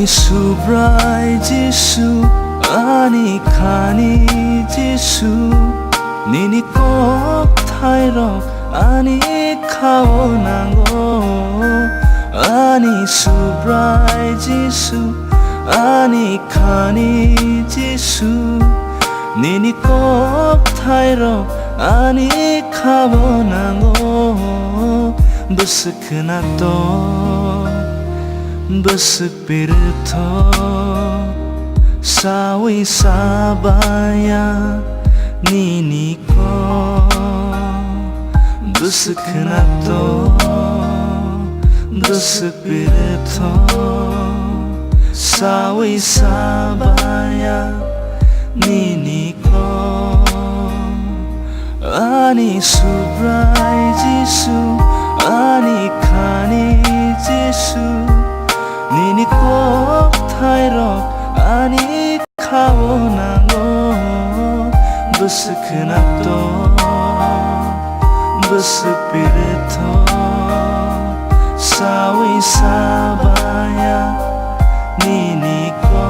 subrai Jisu ani khani Jisu nini kok thai rok ani khao nango ani subrai Jisu ani khani Jisu nini kok thai rok ani khao nango beseknato besepirto sawi sabaya nini ko beseknato besepirto sawi sabaya nini ko ani subrai Jisu ani khani Jisu nini kok thai rok ani khao nango beseknato besepirto sawi sabaya nini ko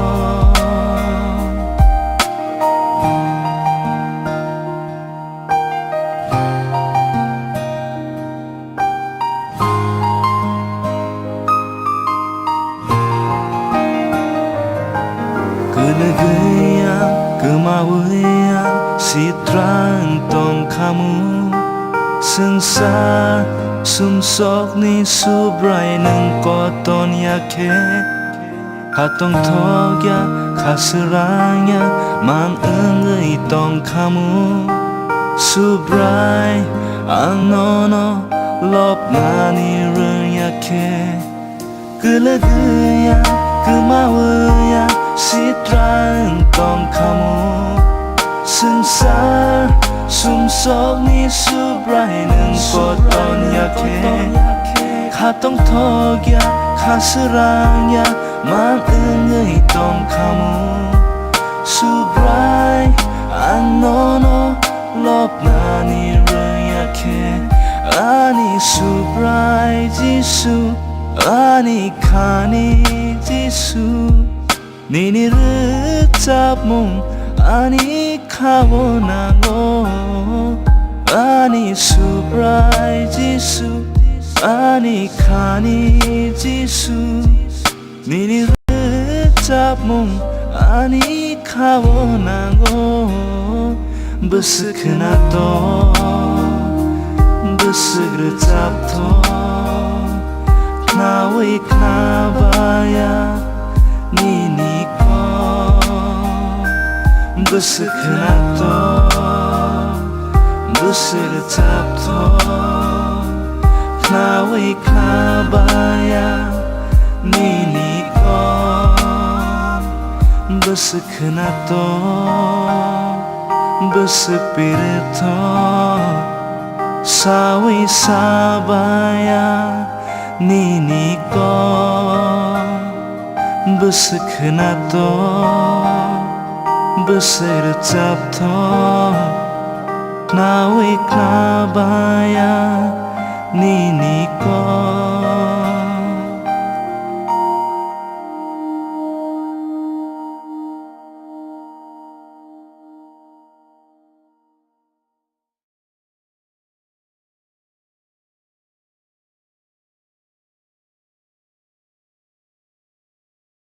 Kelegaya, kemawaya, sitrang tong kamu Sengsar, sumsok ni subrai neng koton yake Hatong togya, kaserangya, mang engai tong kamu Subrai, ang nono, lop nani reng yake Kelegaya, kemawaya sitrang tong kamu sengsar sumsok ni subrai neng koton yake katong togya kaserangya mang engai tong kamu subrai ang nono lop nani reng yake ani subrai Jisu ani khani Jisu nini recap mong ani khao nango ani subrai Jisu ani khani Jisu nini recap mong ani khao nango beseknato besegrecap to knawi knabaya nini ko beseknato besercap to knawi knabaya nini ko beseknato besepirto sawi sabaya nini ko beseknato besercap to knawi knabaya nini